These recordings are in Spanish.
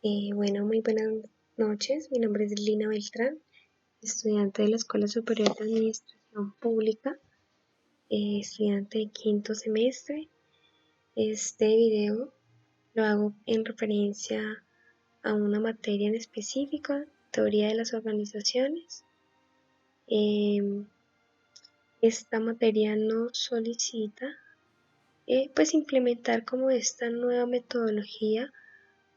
Bueno, muy buenas noches. Mi nombre es Lina Beltrán, estudiante de la Escuela Superior de Administración Pública, estudiante de quinto semestre. Este video lo hago en referencia a una materia en específico, teoría de las organizaciones. Esta materia nos solicita pues implementar como esta nueva metodología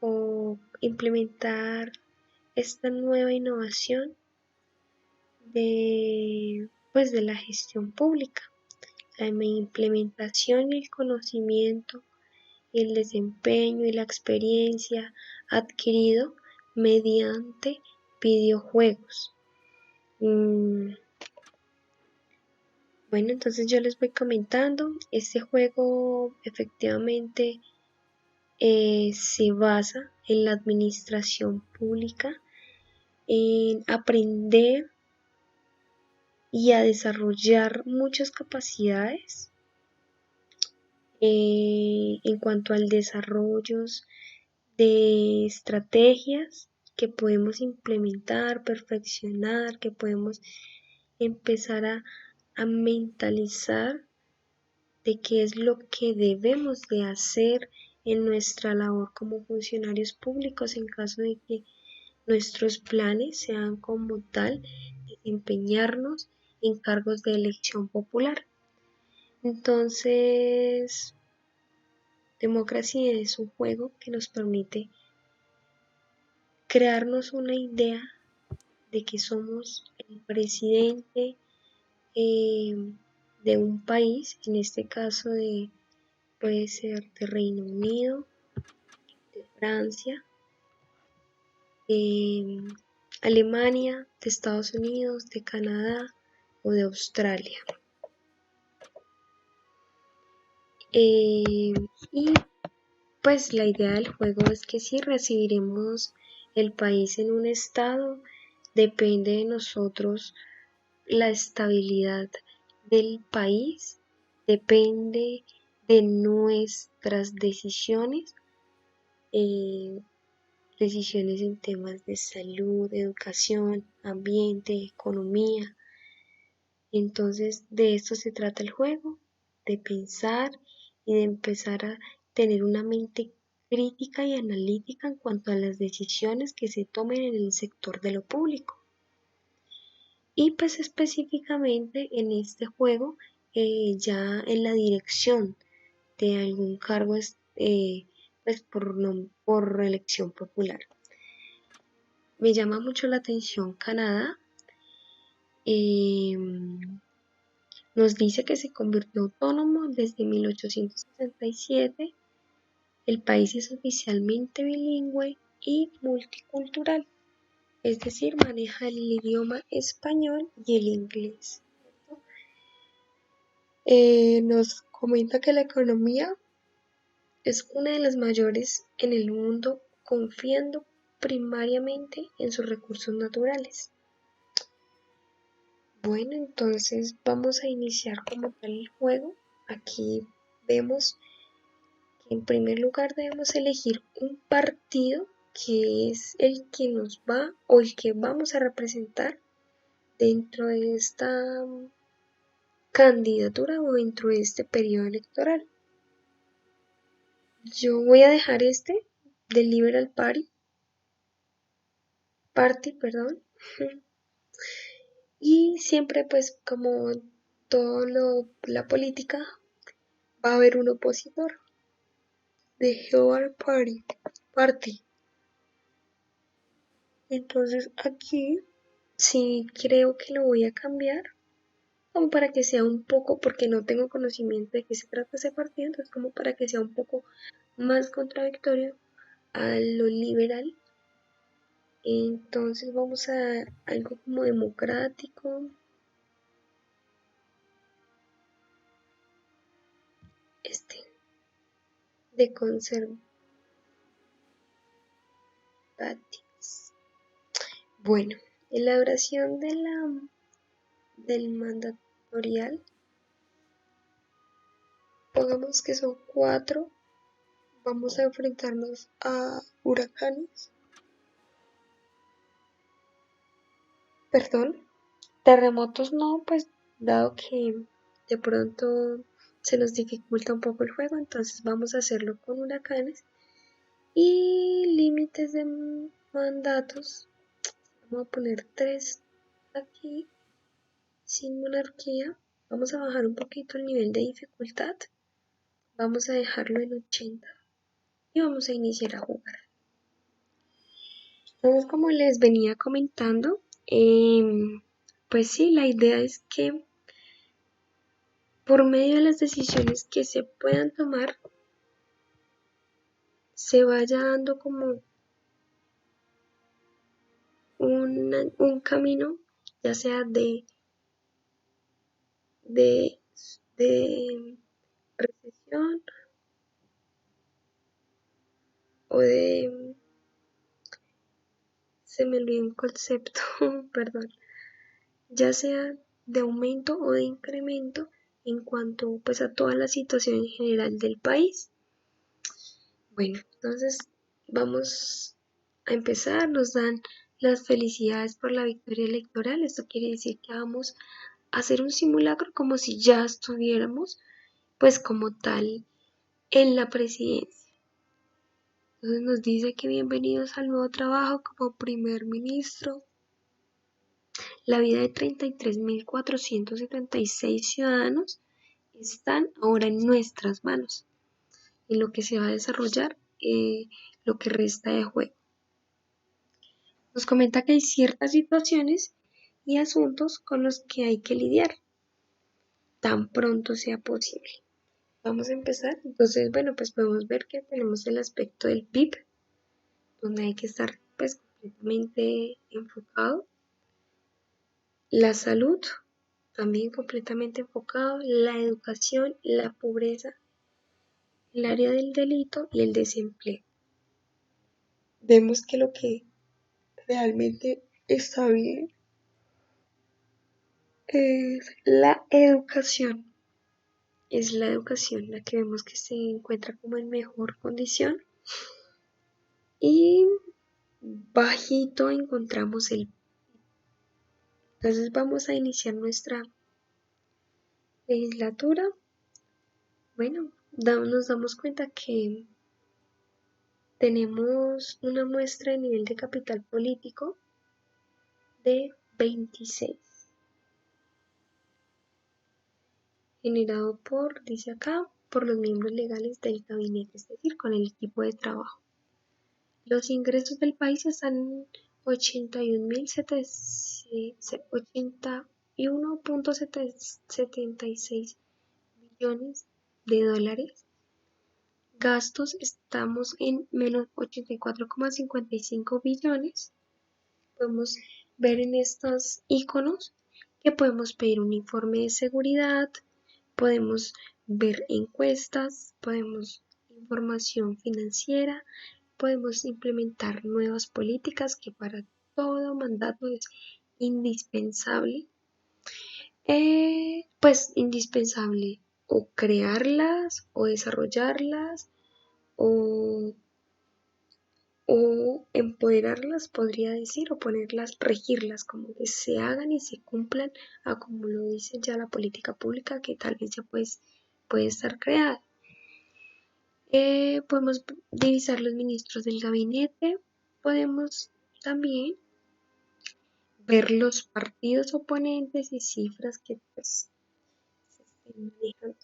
o implementar esta nueva innovación de la gestión pública, la implementación y el conocimiento y el desempeño y la experiencia adquirido mediante videojuegos. Bueno, entonces yo les voy comentando, este juego efectivamente se basa en la administración pública, en aprender y a desarrollar muchas capacidades en cuanto al desarrollo de estrategias que podemos implementar, perfeccionar, que podemos empezar a mentalizar de qué es lo que debemos de hacer en nuestra labor como funcionarios públicos en caso de que nuestros planes sean como tal desempeñarnos en cargos de elección popular. Entonces, democracia es un juego que nos permite crearnos una idea de que somos el presidente de un país, en este caso puede ser de Reino Unido, de Francia, de Alemania, de Estados Unidos, de Canadá o de Australia. Y pues la idea del juego es que si recibiremos el país en un estado, depende de nosotros la estabilidad del país, depende de nuestras decisiones, decisiones en temas de salud, educación, ambiente, economía. Entonces de esto se trata el juego, de pensar y de empezar a tener una mente crítica y analítica en cuanto a las decisiones que se tomen en el sector de lo público. Y pues específicamente en este juego, ya en la dirección de algún cargo pues por elección popular. Me llama mucho la atención Canadá. Nos dice que se convirtió autónomo desde 1867. El país es oficialmente bilingüe y multicultural, es decir, maneja el idioma español y el inglés. Nos comenta que la economía es una de las mayores en el mundo, confiando primariamente en sus recursos naturales. Bueno, entonces vamos a iniciar como tal el juego. Aquí vemos que en primer lugar debemos elegir un partido que es el que nos va o el que vamos a representar dentro de esta candidatura o dentro de este periodo electoral. Yo voy a dejar este del Liberal Party, perdón. Y siempre pues como la política va a haber un opositor de Jehová Party. Entonces aquí sí creo que lo voy a cambiar como para que sea un poco, porque no tengo conocimiento de qué se trata ese partido, entonces como para que sea un poco más contradictorio a lo liberal. Entonces vamos a algo como democrático. De conservativos. Bueno, elaboración del mandatorial. Pongamos que son 4. Vamos a enfrentarnos a huracanes. perdón, terremotos no, pues dado que de pronto se nos dificulta un poco el juego, entonces vamos a hacerlo con huracanes y límites de mandatos. Vamos a poner 3 aquí, sin monarquía. Vamos a bajar un poquito el nivel de dificultad. Vamos a dejarlo en 80 y vamos a iniciar a jugar. Entonces, como les venía comentando, pues sí, la idea es que por medio de las decisiones que se puedan tomar, se vaya dando como un camino, ya sea de, de recesión o de, se me olvidó un concepto, perdón, ya sea de aumento o de incremento en cuanto pues a toda la situación en general del país. Bueno, entonces vamos a empezar, nos dan las felicidades por la victoria electoral, esto quiere decir que vamos a hacer un simulacro como si ya estuviéramos pues como tal en la presidencia. Entonces nos dice que bienvenidos al nuevo trabajo como primer ministro. La vida de 33.476 ciudadanos están ahora en nuestras manos, en lo que se va a desarrollar lo que resta de juego. Nos comenta que hay ciertas situaciones y asuntos con los que hay que lidiar tan pronto sea posible. Vamos a empezar. Entonces, bueno, pues podemos ver que tenemos el aspecto del PIB, donde hay que estar pues completamente enfocado. La salud, también completamente enfocado. La educación, la pobreza, el área del delito y el desempleo. Vemos que lo que realmente está bien es la educación. Es la educación la que vemos que se encuentra como en mejor condición. Y bajito encontramos el. Entonces vamos a iniciar nuestra legislatura. Bueno, nos damos cuenta que tenemos una muestra de nivel de capital político de 26, generado por, dice acá, por los miembros legales del gabinete, es decir, con el equipo de trabajo. Los ingresos del país están en 81.76 billones de dólares. Gastos estamos en menos 84,55 billones. Podemos ver en estos iconos que podemos pedir un informe de seguridad, podemos ver encuestas, podemos información financiera, podemos implementar nuevas políticas que para todo mandato es indispensable. Pues indispensable o crearlas o desarrollarlas o empoderarlas, podría decir, o ponerlas, regirlas, como que se hagan y se cumplan a como lo dice ya la política pública que tal vez ya pues puede estar creada. Podemos divisar los ministros del gabinete, podemos también ver los partidos oponentes y cifras que pues se estén manejando.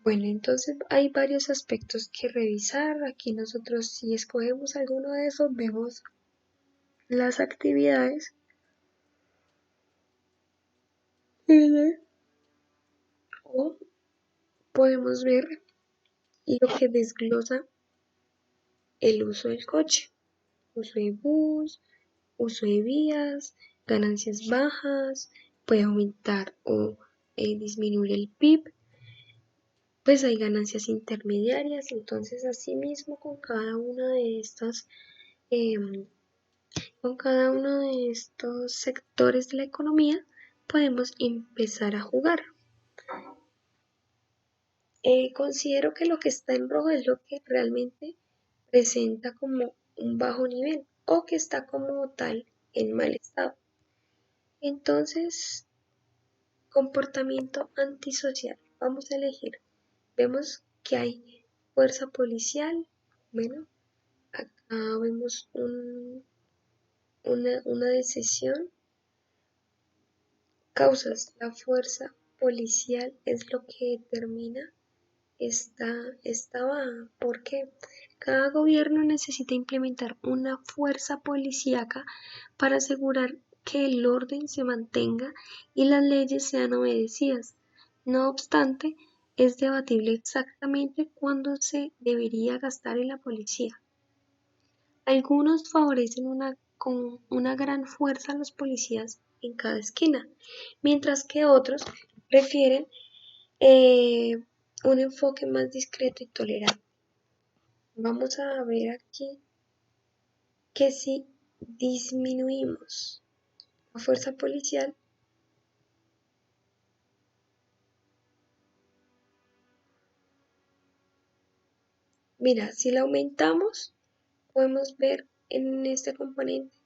Bueno, entonces hay varios aspectos que revisar. Aquí nosotros si escogemos alguno de esos vemos las actividades o podemos ver lo que desglosa el uso del coche, uso de bus, uso de vías, ganancias bajas, puede aumentar o disminuir el PIB, pues hay ganancias intermediarias, entonces asimismo con cada una de estas con cada uno de estos sectores de la economía podemos empezar a jugar. Considero que lo que está en rojo es lo que realmente presenta como un bajo nivel o que está como tal en mal estado. Entonces, comportamiento antisocial. Vamos a elegir. Vemos que hay fuerza policial. Bueno, acá vemos una decisión. Causas. La fuerza policial es lo que determina esta baja. ¿Por qué? Cada gobierno necesita implementar una fuerza policíaca para asegurar que el orden se mantenga y las leyes sean obedecidas. No obstante, es debatible exactamente cuándo se debería gastar en la policía. Algunos favorecen con una gran fuerza a los policías en cada esquina, mientras que otros prefieren un enfoque más discreto y tolerante. Vamos a ver aquí que si disminuimos la fuerza policial, mira, si la aumentamos, podemos ver en este componente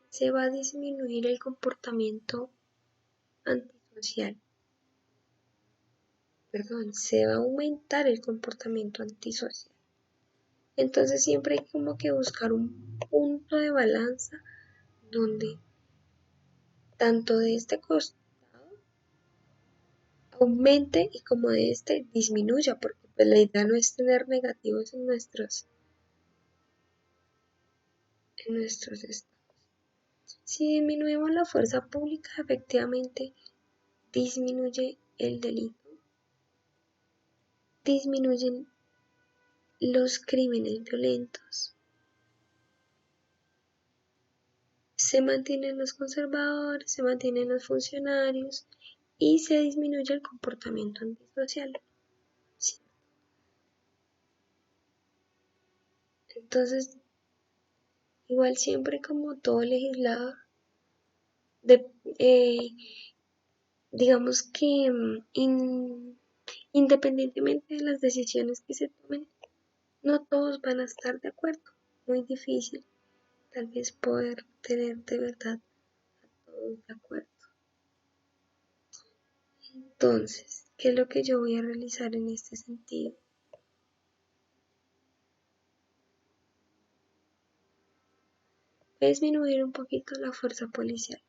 se va a disminuir el comportamiento antisocial. Perdón, se va a aumentar el comportamiento antisocial. Entonces siempre hay como que buscar un punto de balanza donde tanto de este costado aumente y como de este disminuya, porque pues la idea no es tener negativos en nuestros estados. Si disminuimos la fuerza pública, efectivamente disminuye el delito, disminuyen los crímenes violentos, se mantienen los conservadores, se mantienen los funcionarios y se disminuye el comportamiento antisocial. ¿Sí? Entonces, igual siempre como todo legislador, digamos que independientemente de las decisiones que se tomen, no todos van a estar de acuerdo. Muy difícil tal vez poder tener de verdad a todos de acuerdo. Entonces, ¿qué es lo que yo voy a realizar en este sentido? Voy a disminuir un poquito la fuerza policial.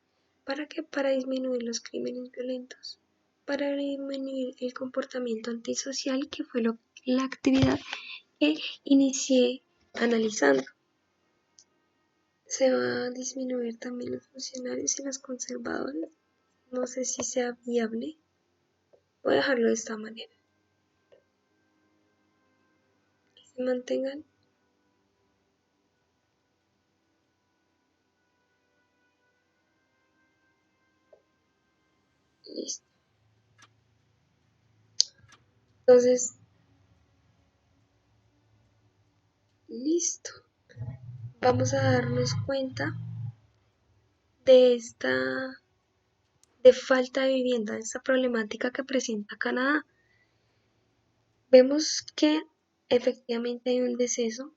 ¿Para qué? Para disminuir los crímenes violentos, para disminuir el comportamiento antisocial, que fue la actividad que inicié analizando. Se va a disminuir también los funcionarios y los conservadores. No sé si sea viable. Voy a dejarlo de esta manera. Que se mantengan. Listo. Entonces, listo. Vamos a darnos cuenta de de falta de vivienda, de esta problemática que presenta Canadá. Vemos que efectivamente hay un deceso.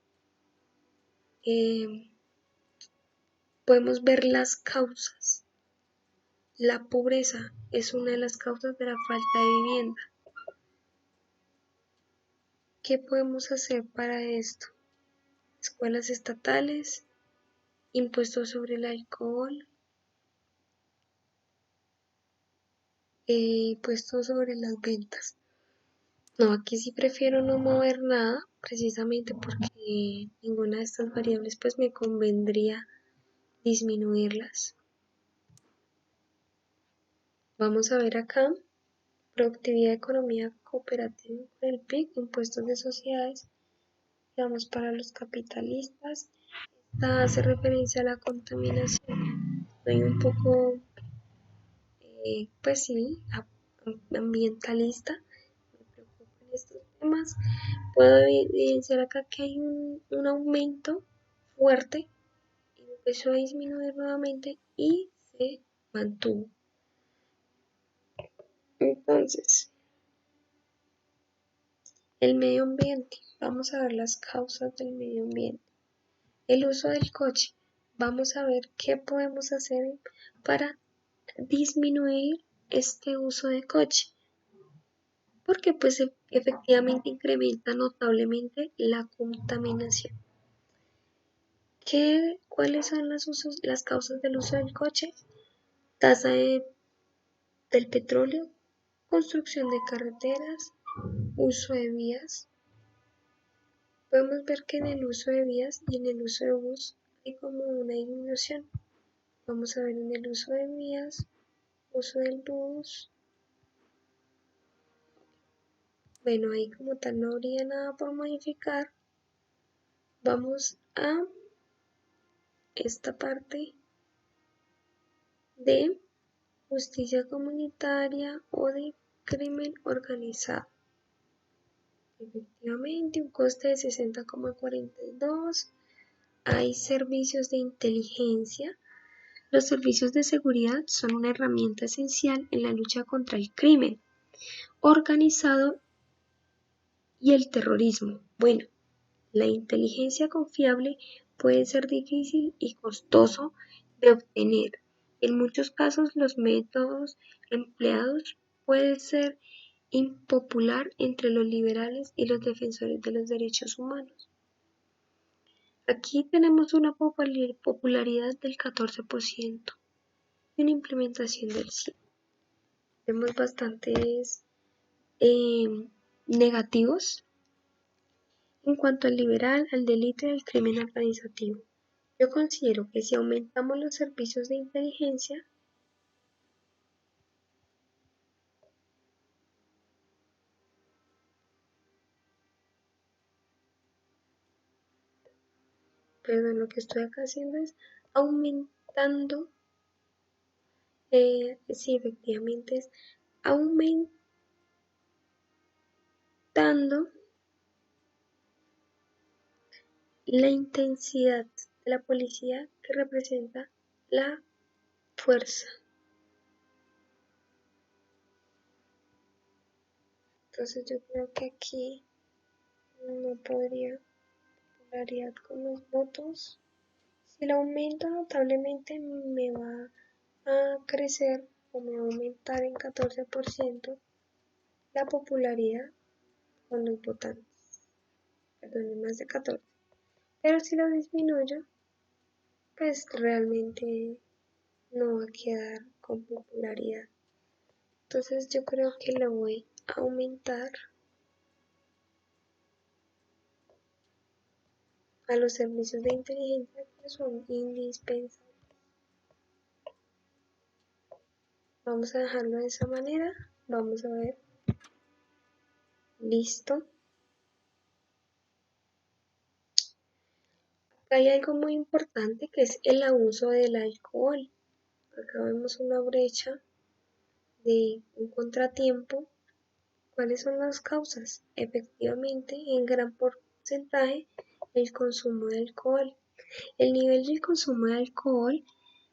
Podemos ver las causas. La pobreza es una de las causas de la falta de vivienda. ¿Qué podemos hacer para esto? Escuelas estatales, impuestos sobre el alcohol, impuestos sobre las ventas. No, aquí sí prefiero no mover nada, precisamente porque ninguna de estas variables pues me convendría disminuirlas. Vamos a ver acá, productividad, economía cooperativa con el PIB, impuestos de sociedades, digamos para los capitalistas. Esta hace referencia a la contaminación. Soy un poco, pues sí, ambientalista, me preocupan estos temas. Puedo evidenciar acá que hay un aumento fuerte, empezó a disminuir nuevamente y se mantuvo. Entonces, el medio ambiente, vamos a ver las causas del medio ambiente. El uso del coche, vamos a ver qué podemos hacer para disminuir este uso de coche, porque pues efectivamente incrementa notablemente la contaminación. ¿Cuáles son las causas del uso del coche? Tasa del petróleo, construcción de carreteras, uso de vías. Podemos ver que en el uso de vías y en el uso de bus hay como una disminución. Vamos a ver en el uso de vías, uso del bus. Bueno, ahí como tal no habría nada por modificar. Vamos a esta parte de justicia comunitaria o de crimen organizado. Efectivamente, un coste de 60,42. Hay servicios de inteligencia. Los servicios de seguridad son una herramienta esencial en la lucha contra el crimen organizado y el terrorismo. Bueno, la inteligencia confiable puede ser difícil y costoso de obtener. En muchos casos, los métodos empleados pueden ser impopular entre los liberales y los defensores de los derechos humanos. Aquí tenemos una popularidad del 14% y una implementación del 100%. Vemos bastantes negativos en cuanto al liberal, al delito y al crimen organizativo. Yo considero que si aumentamos los servicios de inteligencia, perdón, lo que estoy acá haciendo es aumentando, sí, efectivamente es aumentando la intensidad de la policía que representa la fuerza. Entonces yo creo que aquí no podría popularidad con los votos. Si el aumento notablemente me va a crecer o me va a aumentar en 14% la popularidad con los votantes. Perdón, en más de 14. Pero si lo disminuyo, pues realmente no va a quedar con popularidad. Entonces yo creo que lo voy a aumentar a los servicios de inteligencia que son indispensables. Vamos a dejarlo de esa manera. Vamos a ver. Listo. Acá hay algo muy importante que es el abuso del alcohol. Acá vemos una brecha de un contratiempo. ¿Cuáles son las causas? Efectivamente, en gran porcentaje, el consumo de alcohol. El nivel del consumo de alcohol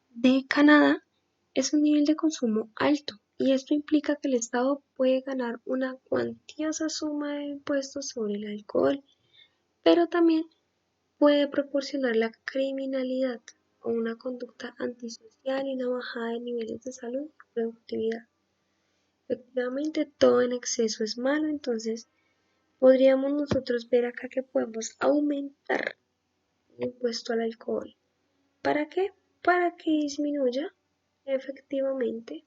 de Canadá es un nivel de consumo alto y esto implica que el Estado puede ganar una cuantiosa suma de impuestos sobre el alcohol, pero también puede proporcionar la criminalidad o una conducta antisocial y una bajada de niveles de salud y productividad. Efectivamente, todo en exceso es malo, entonces podríamos nosotros ver acá que podemos aumentar el impuesto al alcohol. ¿Para qué? Para que disminuya efectivamente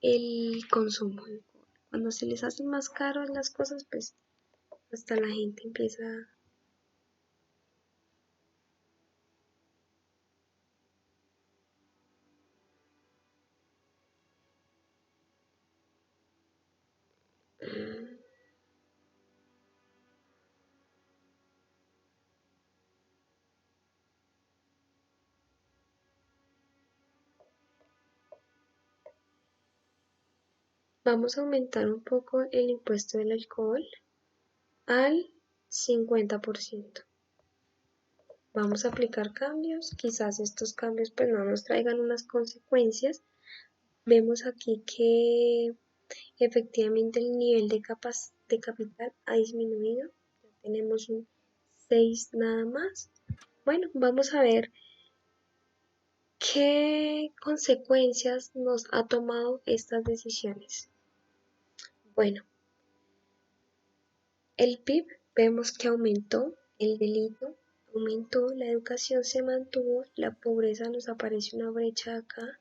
el consumo de alcohol. Cuando se les hacen más caras las cosas, pues hasta la gente empieza Vamos a aumentar un poco el impuesto del alcohol al 50%. Vamos a aplicar cambios, quizás estos cambios pues no nos traigan unas consecuencias. Vemos aquí que efectivamente el nivel de capital ha disminuido, ya tenemos un 6 nada más. Bueno, vamos a ver ¿Qué consecuencias nos ha tomado estas decisiones? Bueno, el PIB vemos que aumentó, el delito aumentó, la educación se mantuvo, la pobreza nos aparece una brecha acá.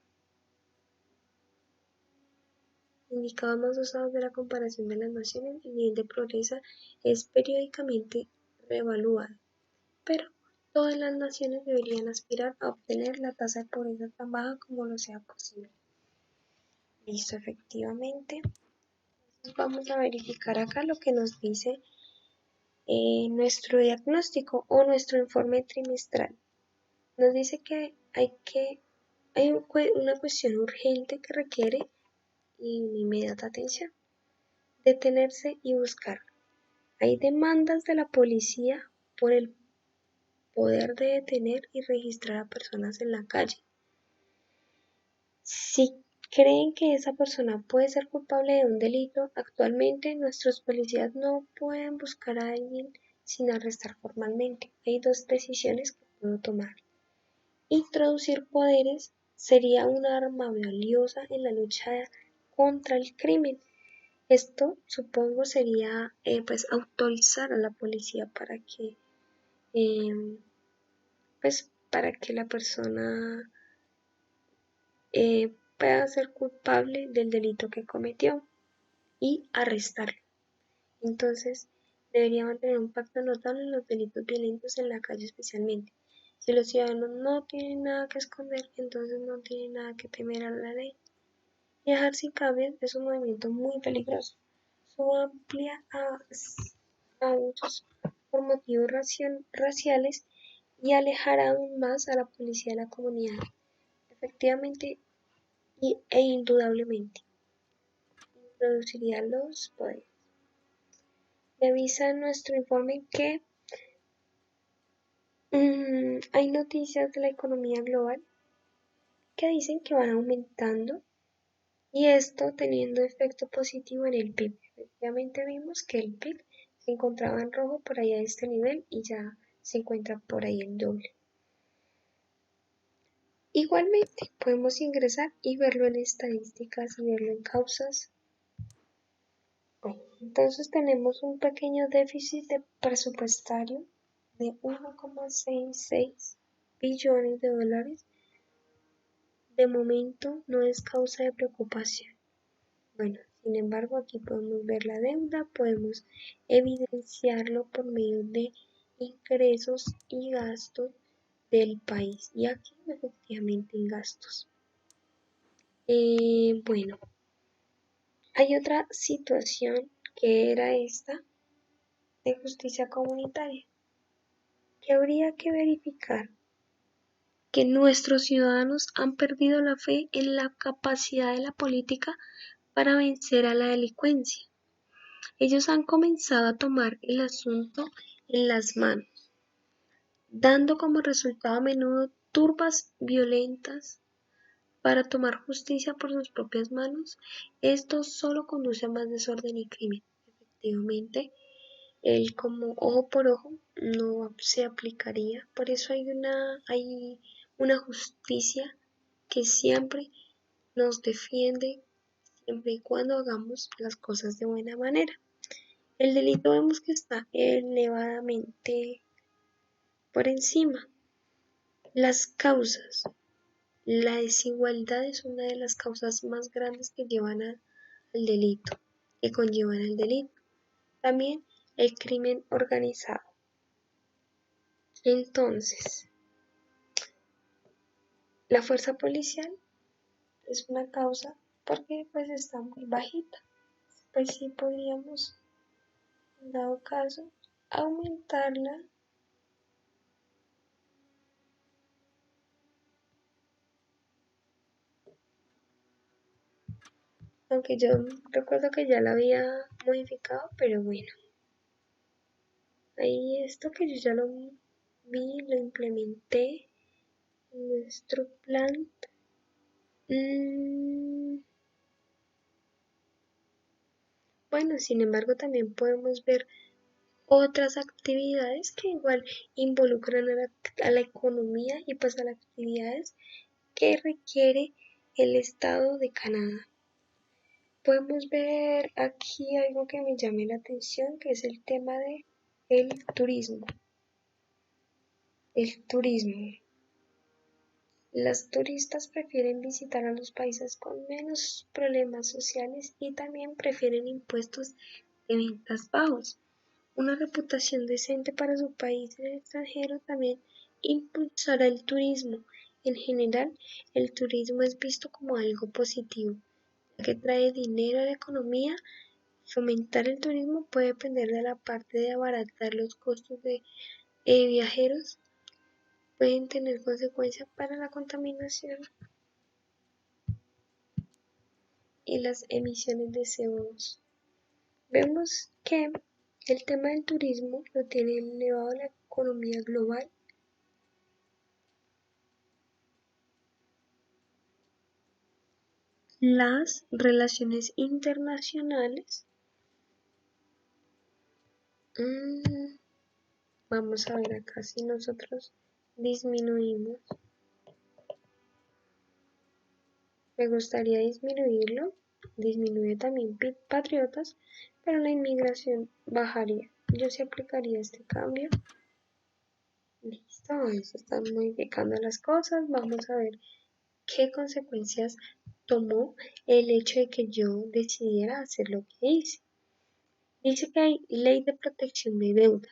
Indicados más usados de la comparación de las naciones, el nivel de pobreza es periódicamente reevaluado, pero todas las naciones deberían aspirar a obtener la tasa de pobreza tan baja como lo sea posible. Listo, efectivamente. Entonces vamos a verificar acá lo que nos dice nuestro diagnóstico o nuestro informe trimestral. Nos dice que hay una cuestión urgente que requiere inmediata atención, detenerse y buscar. Hay demandas de la policía por el poder de detener y registrar a personas en la calle. Si creen que esa persona puede ser culpable de un delito, actualmente nuestros policías no pueden buscar a alguien sin arrestar formalmente. Hay dos decisiones que puedo tomar. Introducir poderes sería un arma valiosa en la lucha contra el crimen. Esto supongo sería pues autorizar a la policía para que la persona pueda ser culpable del delito que cometió y arrestarlo. Entonces, debería mantener un pacto notable en los delitos violentos en la calle especialmente. Si los ciudadanos no tienen nada que esconder, entonces no tienen nada que temer a la ley. Viajar sin cambios es un movimiento muy peligroso. Su amplia abusos por motivos raciales y alejará aún más a la policía de la comunidad. Efectivamente e indudablemente introduciría los poderes. Le avisa en nuestro informe que hay noticias de la economía global que dicen que van aumentando y esto teniendo efecto positivo en el PIB. Efectivamente vimos que el PIB se encontraba en rojo por allá de este nivel y ya se encuentra por ahí el doble. Igualmente podemos ingresar y verlo en estadísticas y verlo en causas. Bueno, entonces tenemos un pequeño déficit presupuestario de 1,66 billones de dólares. De momento no es causa de preocupación. Bueno, sin embargo aquí podemos ver la deuda, podemos evidenciarlo por medio de ingresos y gastos del país. Y aquí efectivamente en gastos. Bueno, hay otra situación que era esta de justicia comunitaria, que habría que verificar que nuestros ciudadanos han perdido la fe en la capacidad de la política para vencer a la delincuencia. Ellos han comenzado a tomar el asunto en las manos, dando como resultado a menudo turbas violentas para tomar justicia por sus propias manos. Esto solo conduce a más desorden y crimen. Efectivamente, el como ojo por ojo no se aplicaría. Por eso hay una justicia que siempre nos defiende, siempre y cuando hagamos las cosas de buena manera. El delito vemos que está elevadamente por encima. Las causas. La desigualdad es una de las causas más grandes que llevan al delito, que conllevan al delito. También el crimen organizado. Entonces, la fuerza policial es una causa porque pues está muy bajita. Pues sí podríamos, en dado caso, aumentarla. Aunque yo recuerdo que ya la había modificado, pero bueno. Ahí esto que yo ya lo vi, lo implementé en nuestro plan. Bueno, sin embargo, también podemos ver otras actividades que igual involucran a la economía y pues a las actividades que requiere el estado de Canadá. Podemos ver aquí algo que me llame la atención, que es el tema de el turismo. El turismo. Las turistas prefieren visitar a los países con menos problemas sociales y también prefieren impuestos de ventas bajos. Una reputación decente para su país en el extranjero también impulsará el turismo. En general, el turismo es visto como algo positivo, ya que trae dinero a la economía. Fomentar el turismo puede depender de la parte de abaratar los costos de viajeros, pueden tener consecuencias para la contaminación y las emisiones de CO2. Vemos que el tema del turismo lo tiene elevado la economía global. Las relaciones internacionales. Vamos a ver acá si nosotros disminuimos. Me gustaría disminuirlo. Disminuye también patriotas, pero la inmigración bajaría. Yo sí aplicaría este cambio. Listo, ahí se están modificando las cosas. Vamos a ver qué consecuencias tomó el hecho de que yo decidiera hacer lo que hice. Dice que hay ley de protección de deuda.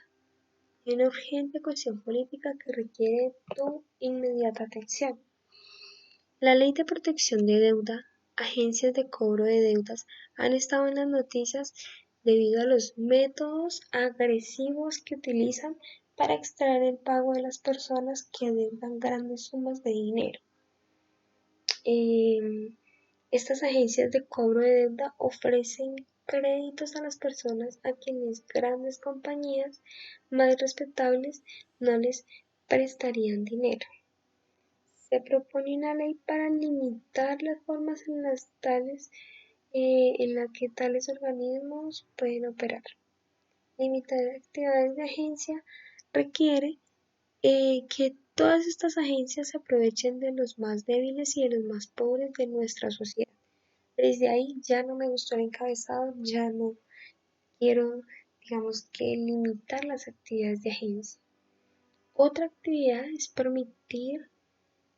Hay una urgente cuestión política que requiere tu inmediata atención. La ley de protección de deuda, agencias de cobro de deudas han estado en las noticias debido a los métodos agresivos que utilizan para extraer el pago de las personas que adeudan grandes sumas de dinero. Estas agencias de cobro de deuda ofrecen créditos a las personas a quienes grandes compañías más respetables no les prestarían dinero. Se propone una ley para limitar las formas en las que tales organismos pueden operar. Limitar actividades de agencia requiere que todas estas agencias se aprovechen de los más débiles y de los más pobres de nuestra sociedad. Desde ahí ya no me gustó el encabezado, ya no quiero, digamos que limitar las actividades de agencia. Otra actividad es permitir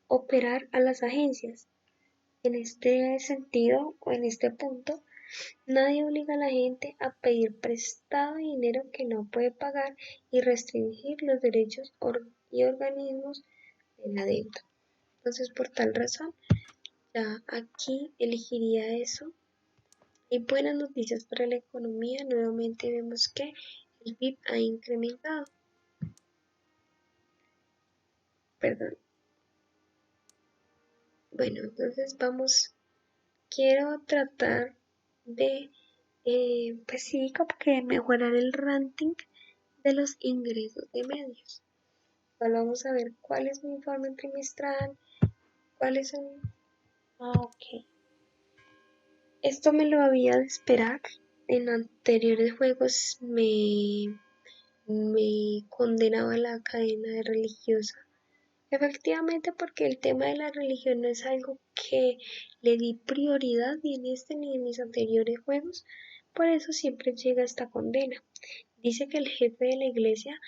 operar a las agencias. En este sentido o en este punto, nadie obliga a la gente a pedir prestado dinero que no puede pagar y restringir los derechos y organismos de la deuda. Entonces, por tal razón, ya aquí elegiría eso. Hay buenas noticias para la economía. Nuevamente vemos que el PIB ha incrementado. Perdón. Bueno, entonces quiero tratar de, pues sí, como que mejorar el ranking de los ingresos de medios. Ahora vamos a ver cuál es mi informe trimestral, cuáles son. Ok. Esto me lo había de esperar. En anteriores juegos me condenaba la cadena religiosa. Efectivamente, porque el tema de la religión no es algo que le di prioridad ni en este ni en mis anteriores juegos, por eso siempre llega esta condena. Dice que el jefe de la iglesia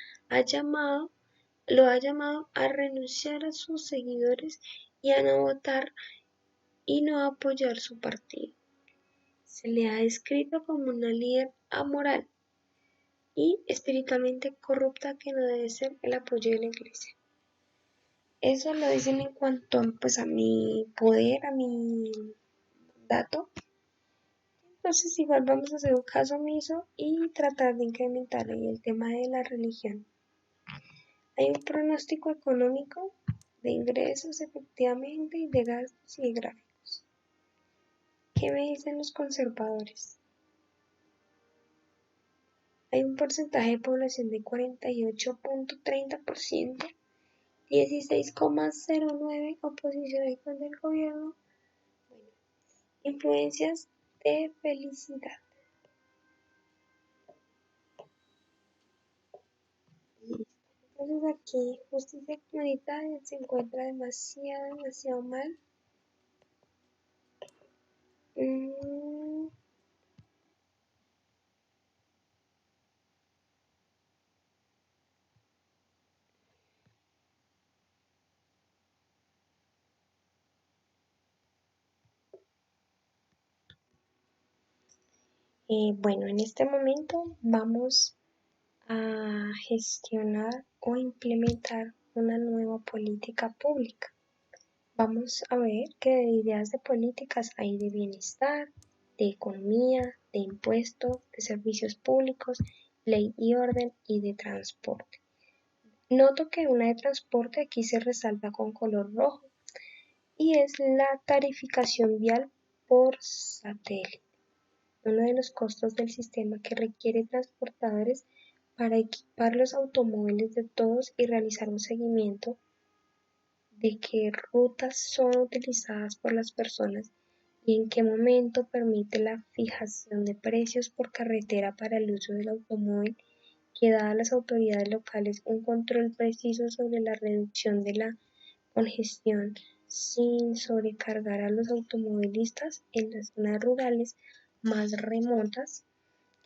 lo ha llamado a renunciar a sus seguidores y a no votar y no apoyar su partido. Se le ha descrito como una líder amoral y espiritualmente corrupta que no debe ser el apoyo de la iglesia. Eso lo dicen en cuanto pues, a mi poder, a mi dato. Entonces igual vamos a hacer un caso omiso y tratar de incrementar el tema de la religión. Hay un pronóstico económico de ingresos efectivamente y de gastos y de gráficos. ¿Qué me dicen los conservadores? Hay un porcentaje de población de 48.30%, 16,09% oposición contra el gobierno. Bueno, influencias de felicidad. Entonces aquí justicia comunitaria se encuentra demasiado mal. Mm, bueno, en este momento vamos a gestionar o implementar una nueva política pública. Vamos a ver qué ideas de políticas hay de bienestar, de economía, de impuestos, de servicios públicos, ley y orden y de transporte. Noto que una de transporte aquí se resalta con color rojo y es la tarificación vial por satélite, uno de los costos del sistema que requiere transportadores para equipar los automóviles de todos y realizar un seguimiento de qué rutas son utilizadas por las personas y en qué momento permite la fijación de precios por carretera para el uso del automóvil, que da a las autoridades locales un control preciso sobre la reducción de la congestión sin sobrecargar a los automovilistas en las zonas rurales más remotas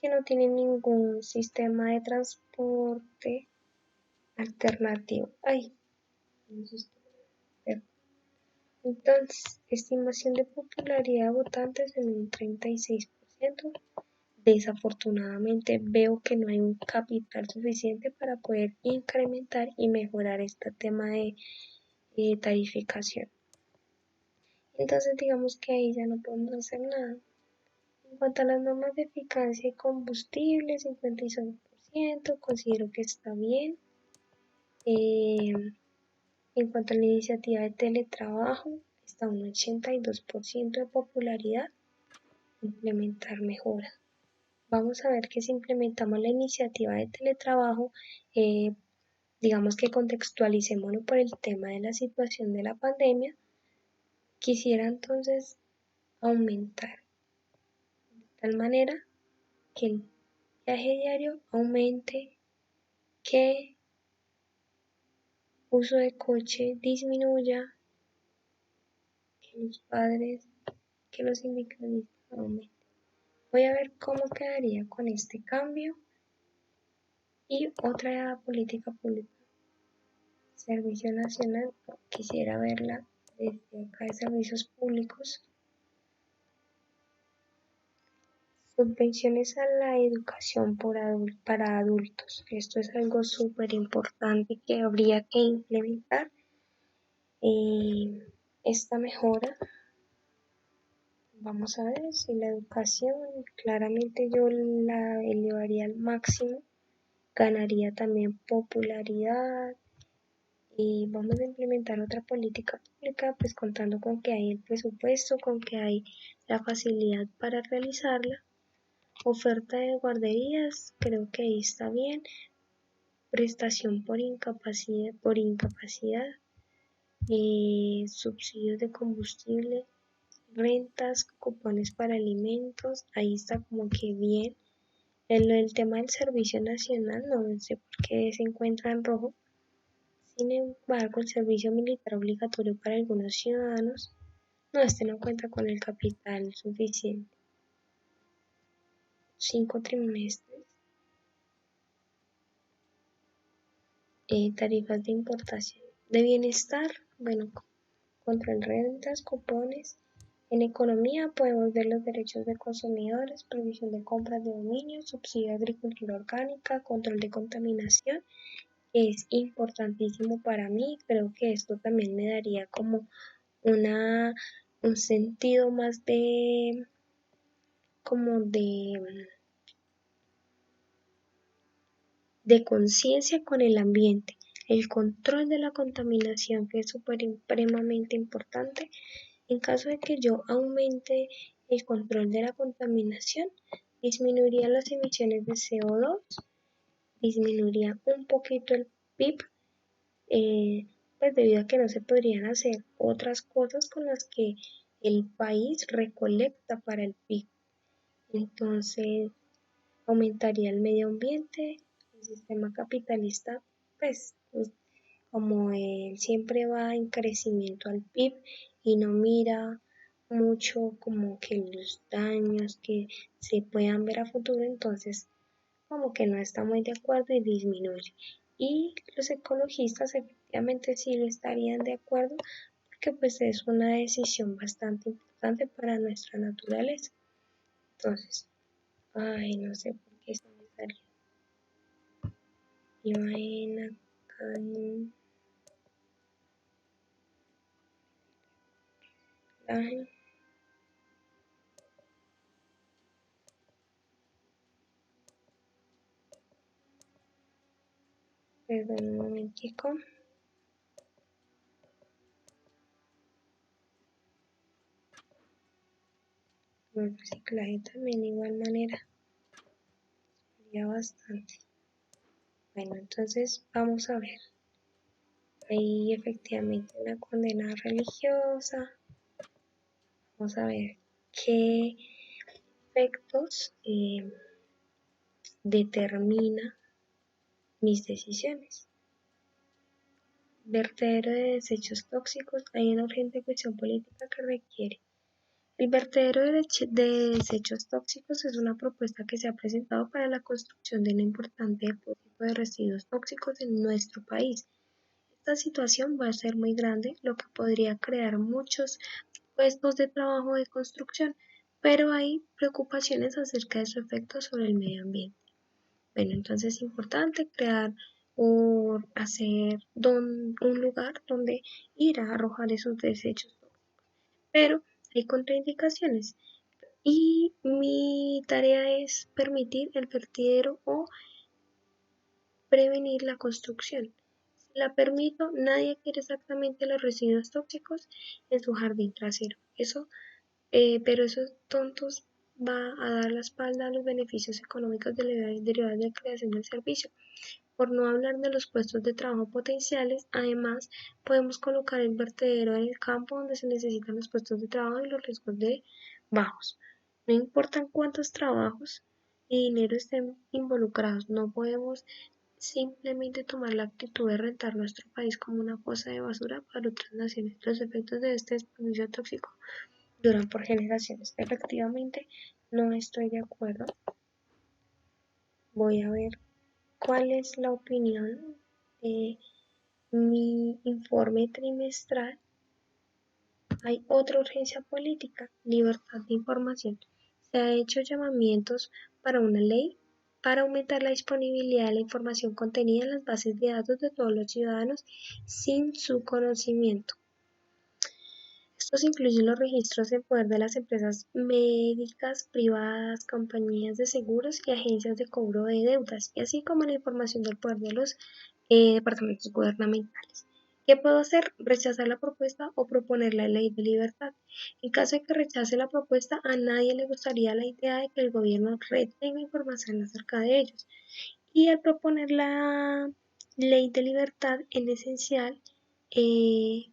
que no tienen ningún sistema de transporte alternativo. Ay, entonces, estimación de popularidad de votantes en un 36%. Desafortunadamente veo que no hay un capital suficiente para poder incrementar y mejorar este tema de tarificación. Entonces digamos que ahí ya no podemos hacer nada. En cuanto a las normas de eficacia y combustible, 56%, considero que está bien. En cuanto a la iniciativa de teletrabajo, está un 82% de popularidad. Implementar mejoras. Vamos a ver que si implementamos la iniciativa de teletrabajo, digamos que contextualicémonos por el tema de la situación de la pandemia, quisiera entonces aumentar de tal manera que el viaje diario aumente, que uso de coche disminuya, que los padres, que los sindicalistas aumenten. Voy a ver cómo quedaría con este cambio y otra política pública. Servicio Nacional, quisiera verla desde acá de servicios públicos. Subvenciones a la educación para adultos. Esto es algo súper importante que habría que implementar. Esta mejora, vamos a ver si la educación, claramente yo la elevaría al máximo, ganaría también popularidad. Y vamos a implementar otra política pública, pues contando con que hay el presupuesto, con que hay la facilidad para realizarla. Oferta de guarderías, creo que ahí está bien. Prestación por incapacidad, subsidios de combustible, rentas, cupones para alimentos, ahí está como que bien. El tema del servicio nacional, no sé por qué se encuentra en rojo. Sin embargo, el servicio militar obligatorio para algunos ciudadanos, no, este no cuenta con el capital suficiente. 5 trimestres. Tarifas de importación. De bienestar, bueno, control rentas, cupones. En economía podemos ver los derechos de consumidores, provisión de compras de dominio, subsidio de agricultura orgánica, control de contaminación, que es importantísimo para mí. Creo que esto también me daría como un sentido más de conciencia con el ambiente. El control de la contaminación, que es supremamente importante. En caso de que yo aumente el control de la contaminación, disminuiría las emisiones de CO2, disminuiría un poquito el PIB, pues debido a que no se podrían hacer otras cosas con las que el país recolecta para el PIB. Entonces, aumentaría el medio ambiente, el sistema capitalista, pues pues, como él siempre va en crecimiento al PIB y no mira mucho como que los daños que se puedan ver a futuro, entonces como que no está muy de acuerdo y disminuye. Y los ecologistas efectivamente sí lo estarían de acuerdo porque pues es una decisión bastante importante para nuestra naturaleza. Entonces, ay, no sé por qué se me salió. Iba en acá ay, perdón un momentico. El reciclaje también de igual manera sería bastante. Bueno, entonces vamos a ver. Ahí efectivamente una condena religiosa. Vamos a ver qué efectos determina mis decisiones. Vertedero de desechos tóxicos. Hay una urgente cuestión política que requiere. El vertedero de desechos tóxicos es una propuesta que se ha presentado para la construcción de un importante depósito de residuos tóxicos en nuestro país. Esta situación va a ser muy grande, lo que podría crear muchos puestos de trabajo de construcción, pero hay preocupaciones acerca de su efecto sobre el medio ambiente. Bueno, entonces es importante crear o hacer un lugar donde ir a arrojar esos desechos, pero hay contraindicaciones y mi tarea es permitir el vertedero o prevenir la construcción. Si la permito, nadie quiere exactamente los residuos tóxicos en su jardín trasero. Pero esos tontos va a dar la espalda a los beneficios económicos derivados de la creación del servicio. Por no hablar de los puestos de trabajo potenciales, además podemos colocar el vertedero en el campo donde se necesitan los puestos de trabajo y los riesgos de bajos. No importan cuántos trabajos y dinero estén involucrados, no podemos simplemente tomar la actitud de rentar nuestro país como una fosa de basura para otras naciones. Los efectos de este desperdicio tóxico duran por generaciones. Efectivamente, no estoy de acuerdo. Voy a ver cuál es la opinión de mi informe trimestral. Hay otra urgencia política, libertad de información. Se ha hecho llamamientos para una ley para aumentar la disponibilidad de la información contenida en las bases de datos de todos los ciudadanos sin su conocimiento. Estos incluyen los registros en poder de las empresas médicas privadas, compañías de seguros y agencias de cobro de deudas, y así como la información del poder de los departamentos gubernamentales. ¿Qué puedo hacer? Rechazar la propuesta o proponer la ley de libertad. En caso de que rechace la propuesta, a nadie le gustaría la idea de que el gobierno retenga información acerca de ellos. Y al proponer la ley de libertad en esencial,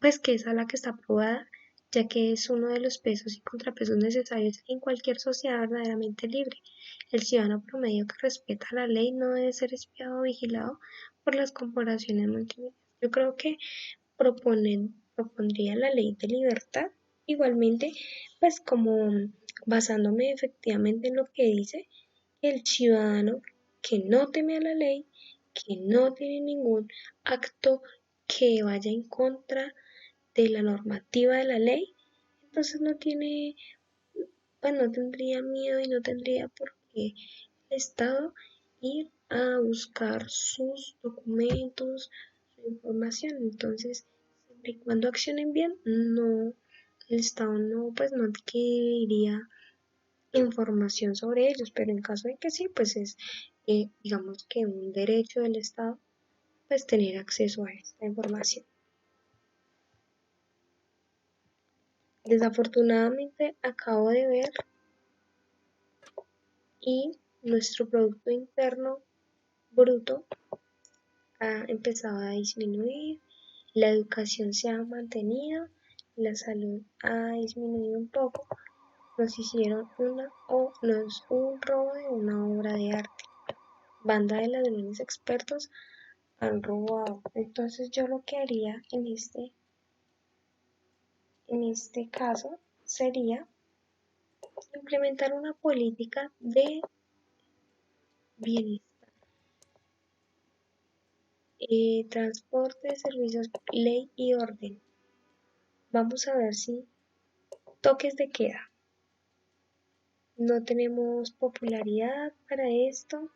pues que es a la que está aprobada, ya que es uno de los pesos y contrapesos necesarios en cualquier sociedad verdaderamente libre. El ciudadano promedio que respeta la ley no debe ser espiado o vigilado por las corporaciones multimillonarias. Yo creo que propondría la ley de libertad, igualmente, pues como basándome efectivamente en lo que dice el ciudadano que no teme a la ley, que no tiene ningún acto que vaya en contra de la normativa de la ley, entonces no tiene, pues no tendría miedo y no tendría por qué el Estado ir a buscar sus documentos, su información. Entonces, siempre y cuando accionen bien, no, el Estado no, pues no adquiriría información sobre ellos, pero en caso de que sí, pues es, digamos que un derecho del Estado, pues tener acceso a esta información. Desafortunadamente acabo de ver y nuestro Producto Interno Bruto ha empezado a disminuir, la educación se ha mantenido, la salud ha disminuido un poco, nos hicieron un robo de una obra de arte. Banda de ladrones expertos han robado. Entonces yo lo que haría en este caso sería implementar una política de bienestar, transporte, servicios, ley y orden. Vamos a ver si toques de queda. No tenemos popularidad para esto.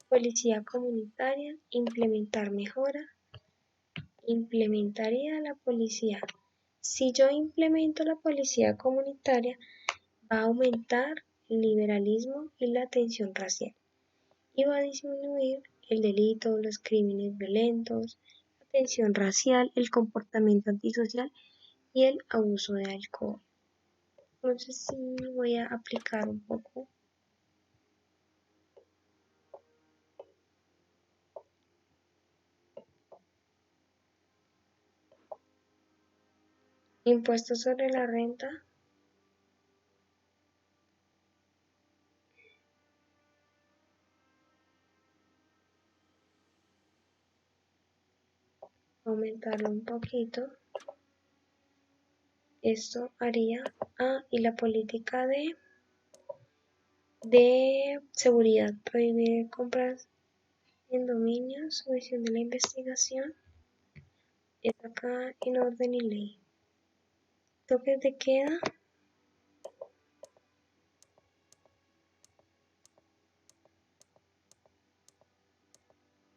Policía comunitaria, implementar mejora. Implementaría la policía. Si yo implemento la policía comunitaria, va a aumentar el liberalismo y la tensión racial y va a disminuir el delito, los crímenes violentos, la tensión racial, el comportamiento antisocial y el abuso de alcohol. Entonces sí voy a aplicar un poco. Impuestos sobre la renta. Aumentarlo un poquito. Esto haría. Y la política de seguridad, prohibir compras en dominios, sumisión de la investigación, es acá en orden y ley. Toques de queda.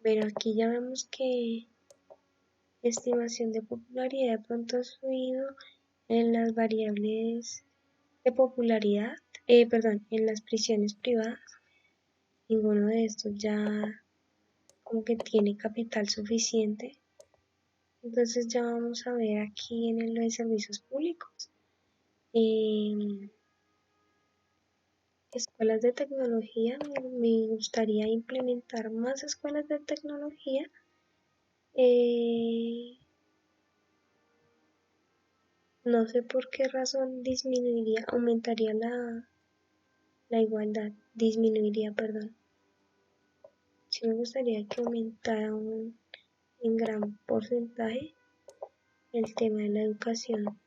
Pero aquí ya vemos que estimación de popularidad de pronto ha subido en las variables de popularidad, en las prisiones privadas. Ninguno de estos ya como que tiene capital suficiente. Entonces ya vamos a ver aquí en lo de servicios públicos. Escuelas de tecnología, me gustaría implementar más escuelas de tecnología. No sé por qué razón aumentaría la igualdad, disminuiría, perdón. Sí me gustaría que aumentara en gran porcentaje el tema de la educación.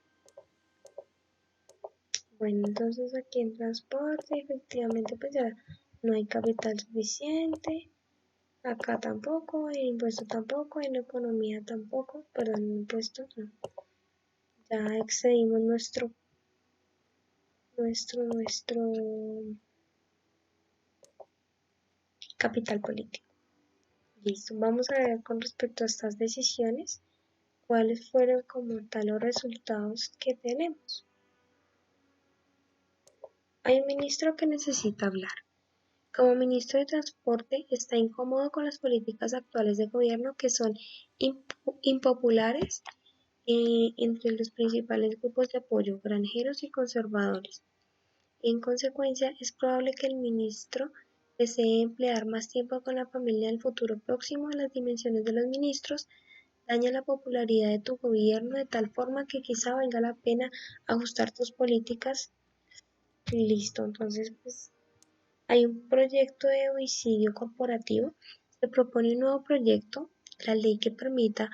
Bueno, entonces aquí en transporte, efectivamente, pues ya no hay capital suficiente. Acá tampoco, en impuesto tampoco, en economía tampoco, perdón, en impuestos no. Ya excedimos nuestro capital político. Listo, vamos a ver con respecto a estas decisiones, cuáles fueron como tal los resultados que tenemos. Hay un ministro que necesita hablar. Como ministro de Transporte está incómodo con las políticas actuales de gobierno que son impopulares entre los principales grupos de apoyo, granjeros y conservadores. En consecuencia, es probable que el ministro desee emplear más tiempo con la familia en el futuro próximo. Las dimensiones de los ministros daña la popularidad de tu gobierno de tal forma que quizá valga la pena ajustar tus políticas. Listo, entonces pues hay un proyecto de homicidio corporativo. Se propone un nuevo proyecto, la ley que permita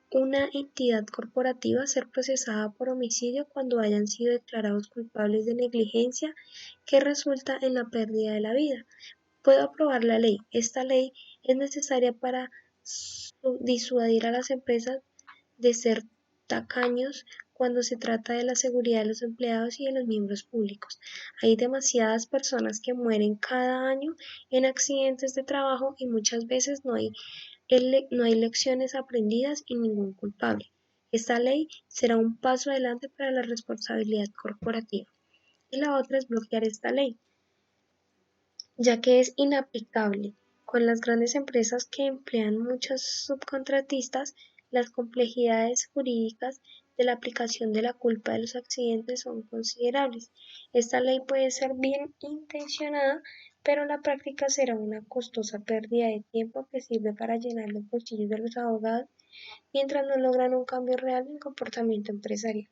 una entidad corporativa ser procesada por homicidio cuando hayan sido declarados culpables de negligencia que resulta en la pérdida de la vida. Puedo aprobar la ley. Esta ley es necesaria para disuadir a las empresas de ser tacaños cuando se trata de la seguridad de los empleados y de los miembros públicos. Hay demasiadas personas que mueren cada año en accidentes de trabajo y muchas veces no hay lecciones aprendidas y ningún culpable. Esta ley será un paso adelante para la responsabilidad corporativa. Y la otra es bloquear esta ley, ya que es inaplicable. Con las grandes empresas que emplean muchos subcontratistas, las complejidades jurídicas de la aplicación de la culpa de los accidentes son considerables. Esta ley puede ser bien intencionada, pero en la práctica será una costosa pérdida de tiempo que sirve para llenar los bolsillos de los abogados mientras no logran un cambio real en el comportamiento empresarial.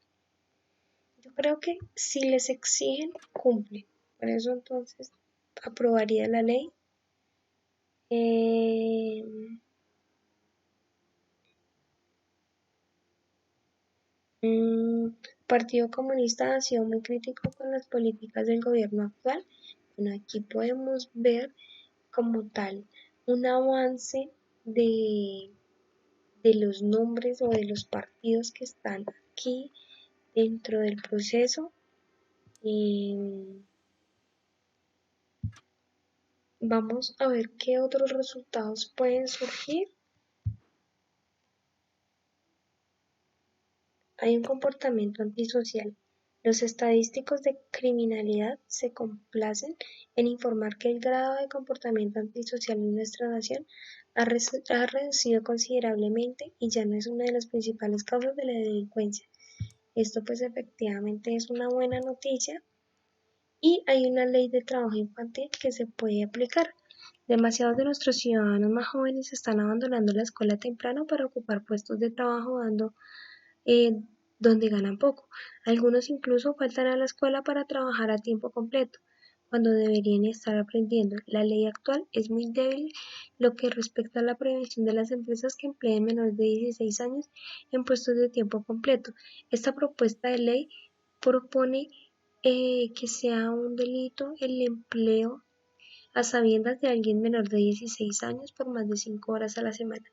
Yo creo que si les exigen, cumplen. Por eso entonces aprobaría la ley. Partido Comunista ha sido muy crítico con las políticas del gobierno actual. Bueno, aquí podemos ver como tal un avance de, de los nombres o de los partidos que están aquí dentro del proceso. Vamos a ver qué otros resultados pueden surgir. Hay un comportamiento antisocial. Los estadísticos de criminalidad se complacen en informar que el grado de comportamiento antisocial en nuestra nación ha reducido considerablemente y ya no es una de las principales causas de la delincuencia. Esto pues efectivamente es una buena noticia y hay una ley de trabajo infantil que se puede aplicar. Demasiados de nuestros ciudadanos más jóvenes están abandonando la escuela temprano para ocupar puestos de trabajo eh, donde ganan poco. Algunos incluso faltan a la escuela para trabajar a tiempo completo, cuando deberían estar aprendiendo. La ley actual es muy débil lo que respecta a la prevención de las empresas que empleen menores de 16 años en puestos de tiempo completo. Esta propuesta de ley propone que sea un delito el empleo a sabiendas de alguien menor de 16 años por más de 5 horas a la semana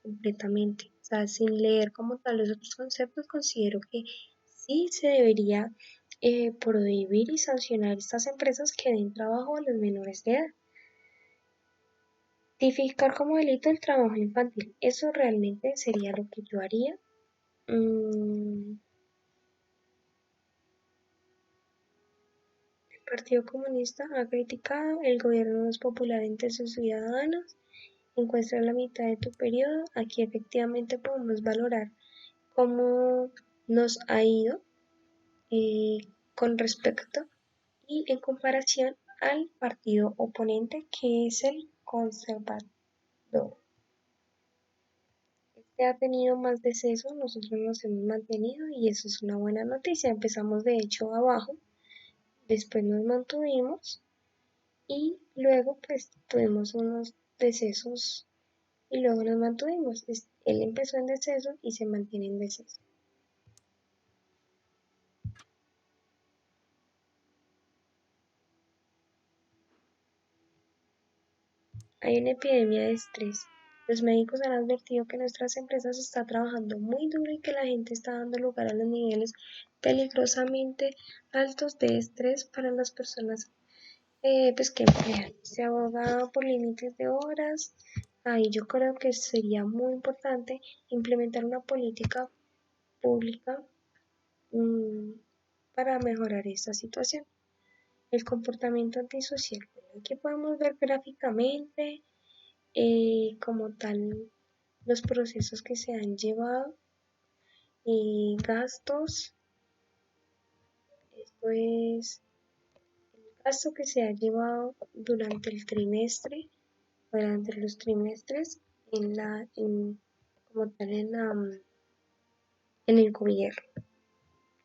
completamente. O sea, sin leer como tal los otros conceptos, considero que sí se debería prohibir y sancionar estas empresas que den trabajo a los menores de edad. Tipificar como delito el trabajo infantil. Eso realmente sería lo que yo haría. El Partido Comunista ha criticado el gobierno más popular entre sus ciudadanos. Encuentra la mitad de tu periodo. Aquí efectivamente podemos valorar cómo nos ha ido eh, con respecto y en comparación al partido oponente que es el conservador. Este ha tenido más decesos, nosotros nos hemos mantenido y eso es una buena noticia. Empezamos de hecho abajo, después nos mantuvimos y luego pues tuvimos unos decesos y luego nos mantuvimos. Él empezó en deceso y se mantiene en deceso. Hay una epidemia de estrés. Los médicos han advertido que nuestras empresas están trabajando muy duro y que la gente está dando lugar a los niveles peligrosamente altos de estrés para las personas pues que emplean. Se aboga por límites de horas. Ahí yo creo que sería muy importante implementar una política pública mmm, para mejorar esta situación. El comportamiento antisocial. Aquí podemos ver gráficamente como tal los procesos que se han llevado y gastos. Esto es el gasto que se ha llevado durante el trimestre, durante los trimestres como tal en el gobierno.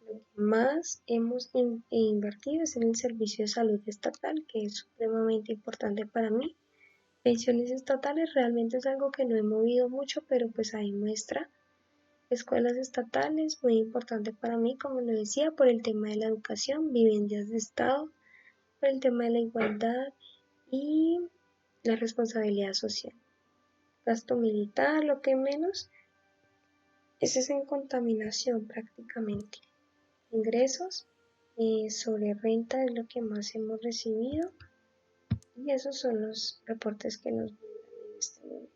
Lo que más hemos invertido es en el servicio de salud estatal, que es supremamente importante para mí. Pensiones estatales realmente es algo que no he movido mucho, pero pues ahí muestra. Escuelas estatales, muy importante para mí, como lo decía, por el tema de la educación, viviendas de Estado, por el tema de la igualdad y la responsabilidad social. Gasto militar, lo que menos, ese es en contaminación prácticamente. Ingresos sobre renta es lo que más hemos recibido y esos son los reportes que nos brindan en este momento.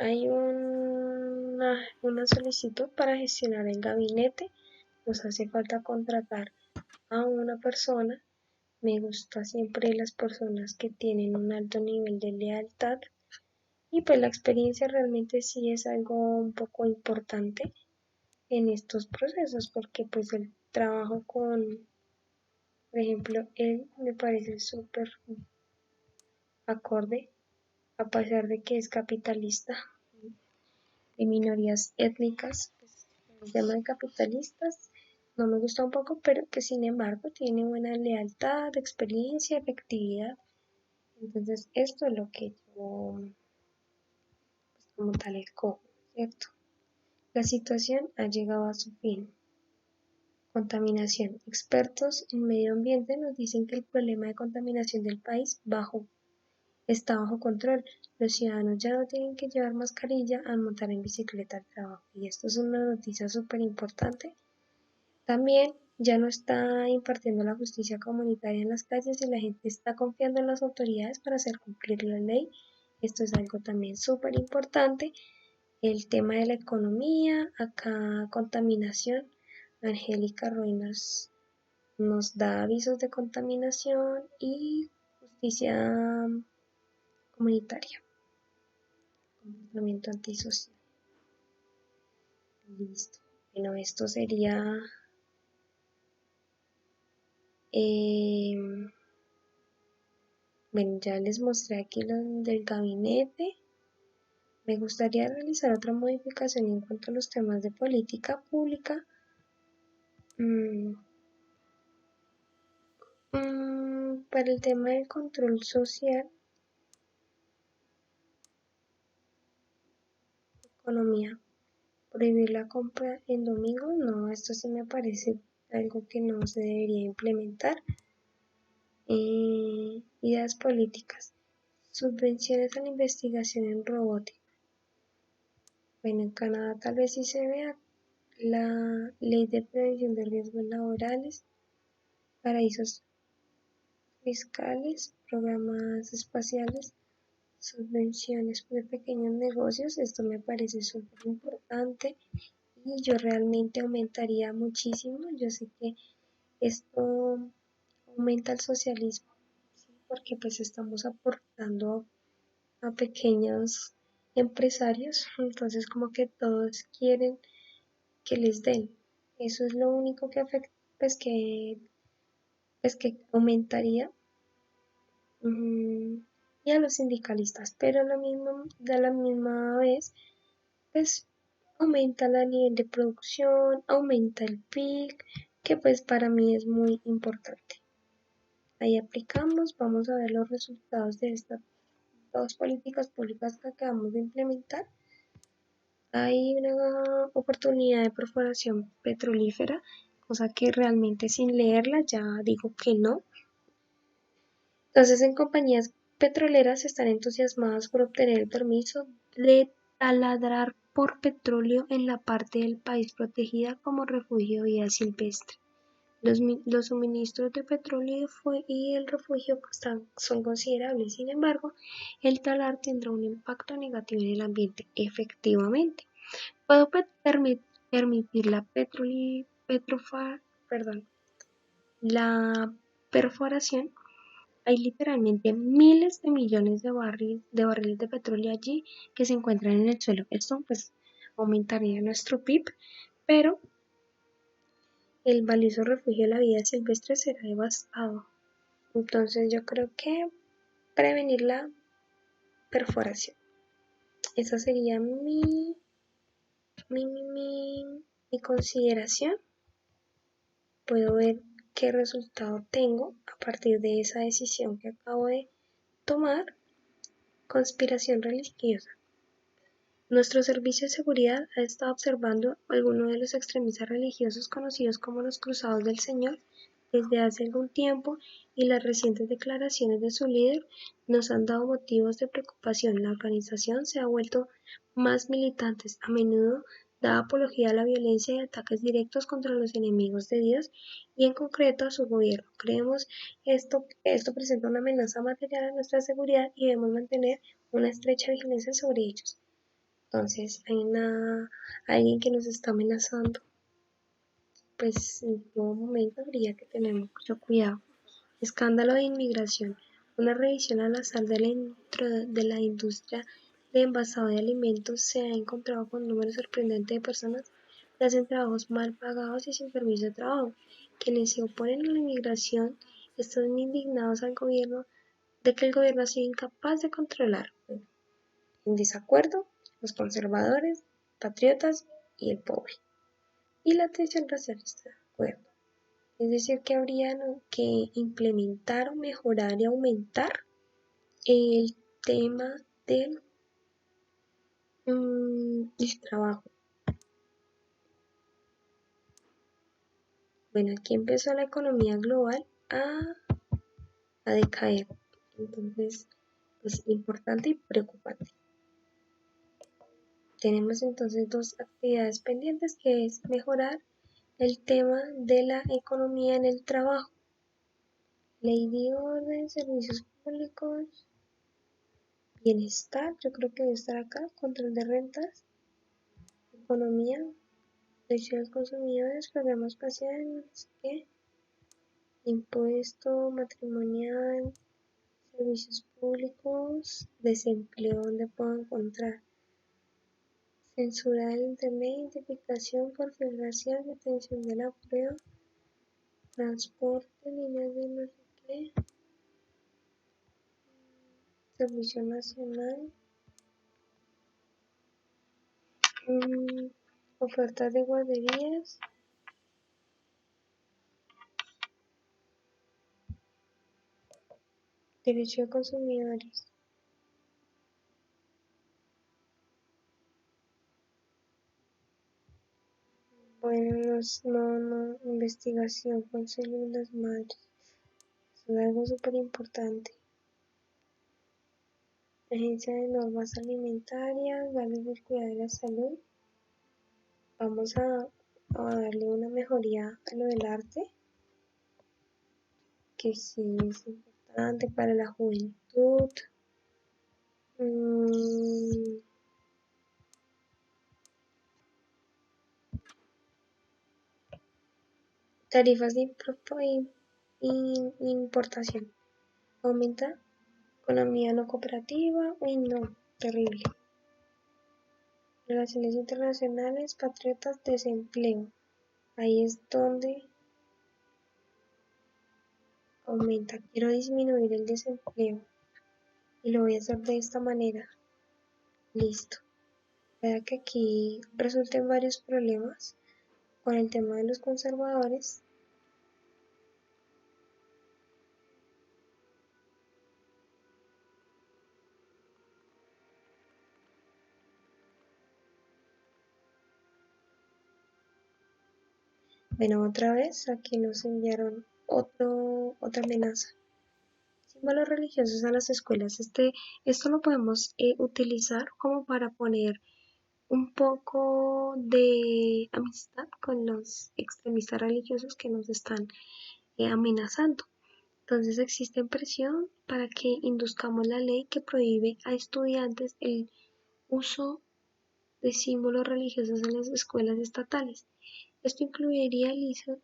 Hay una solicitud para gestionar el gabinete. Nos hace falta contratar a una persona. Me gusta siempre las personas que tienen un alto nivel de lealtad y pues la experiencia realmente sí es algo un poco importante en estos procesos porque pues el trabajo con, por ejemplo, él me parece súper acorde a pesar de que es capitalista de minorías étnicas, pues, el tema de capitalistas no me gusta un poco, pero que sin embargo tiene buena lealtad, experiencia, efectividad. Entonces, esto es lo que yo, pues, como tal, escojo, ¿cierto? La situación ha llegado a su fin. Contaminación. Expertos en medio ambiente nos dicen que el problema de contaminación del país está bajo control. Los ciudadanos ya no tienen que llevar mascarilla al montar en bicicleta al trabajo. Y esto es una noticia súper importante. También ya no está impartiendo la justicia comunitaria en las calles y la gente está confiando en las autoridades para hacer cumplir la ley. Esto es algo también súper importante. El tema de la economía, acá contaminación. Angélica Ruinas nos da avisos de contaminación y justicia comunitaria, comportamiento antisocial. Listo. Bueno, esto sería bueno, ya les mostré aquí lo del gabinete. Me gustaría realizar otra modificación en cuanto a los temas de política pública. Para el tema del control social, economía. Prohibir la compra en domingo, no, esto sí me parece algo que no se debería implementar. Ideas políticas. Subvenciones a la investigación en robótica. Bueno, en Canadá tal vez sí se vea la ley de prevención de riesgos laborales, paraísos fiscales, programas espaciales, subvenciones de pequeños negocios. Esto me parece súper importante y yo realmente aumentaría muchísimo. Yo sé que esto aumenta el socialismo, ¿sí? Porque pues estamos aportando a pequeños empresarios, entonces como que todos quieren que les den. Eso es lo único que afecta, pues que aumentaría, y a los sindicalistas, pero de la misma vez, pues aumenta el nivel de producción, aumenta el PIB, que pues para mí es muy importante. Ahí aplicamos, vamos a ver los resultados de estas dos políticas públicas que acabamos de implementar. Hay una oportunidad de perforación petrolífera, cosa que realmente sin leerla ya digo que no. Entonces, en compañías petroleras están entusiasmadas por obtener el permiso de taladrar por petróleo en la parte del país protegida como refugio de vida silvestre. Los suministros de petróleo y el refugio son considerables, sin embargo, el talar tendrá un impacto negativo en el ambiente. Efectivamente, puedo permitir la perforación. Hay literalmente miles de millones de barriles de petróleo allí que se encuentran en el suelo. Esto pues aumentaría nuestro PIB, pero el valioso refugio de la vida silvestre será devastado. Entonces yo creo que prevenir la perforación. Esa sería mi consideración. Puedo ver qué resultado tengo a partir de esa decisión que acabo de tomar. Conspiración religiosa. Nuestro servicio de seguridad ha estado observando algunos de los extremistas religiosos conocidos como los Cruzados del Señor desde hace algún tiempo y las recientes declaraciones de su líder nos han dado motivos de preocupación. La organización se ha vuelto más militante, a menudo da apología a la violencia y ataques directos contra los enemigos de Dios y en concreto a su gobierno. Creemos que esto presenta una amenaza material a nuestra seguridad y debemos mantener una estrecha vigilancia sobre ellos. Entonces, alguien que nos está amenazando, pues en todo momento habría que tener mucho cuidado. Escándalo de inmigración. Una revisión al azar de la industria de envasado de alimentos se ha encontrado con un número sorprendente de personas que hacen trabajos mal pagados y sin permiso de trabajo. Quienes se oponen a la inmigración están indignados al gobierno de que el gobierno ha sido incapaz de controlar. En desacuerdo, los conservadores, patriotas y el pobre. Y la tensión racial está de acuerdo. Es decir, que habría que implementar, mejorar y aumentar el tema del el trabajo. Bueno, aquí empezó la economía global a decaer. Entonces, es importante y preocupante. Tenemos entonces dos actividades pendientes, que es mejorar el tema de la economía en el trabajo. Ley de orden, servicios públicos, bienestar, yo creo que debe estar acá, control de rentas, economía, protección de los consumidores, programa espacial, no sé qué, impuesto matrimonial, servicios públicos, desempleo, ¿dónde puedo encontrar? Censura del internet, identificación, perfil racial, detención de la prueba, transporte, líneas de no sé qué, servicio nacional, ofertas de guarderías, derecho de consumidores. Bueno, no, investigación con células madres. Eso es algo súper importante. Agencia de normas alimentarias, darle el cuidado de la salud. Vamos a darle una mejoría a lo del arte, que sí es importante para la juventud. Tarifas de importación. Aumenta economía no cooperativa. Uy, no, terrible. Relaciones internacionales, patriotas, desempleo. Ahí es donde aumenta. Quiero disminuir el desempleo y lo voy a hacer de esta manera. Listo. Vea que aquí resulten varios problemas con el tema de los conservadores. Bueno, otra vez aquí nos enviaron otra amenaza. Símbolos religiosos a las escuelas. Esto lo podemos utilizar como para poner un poco de amistad con los extremistas religiosos que nos están amenazando. Entonces existe presión para que induzcamos la ley que prohíbe a estudiantes el uso de símbolos religiosos en las escuelas estatales. Esto incluiría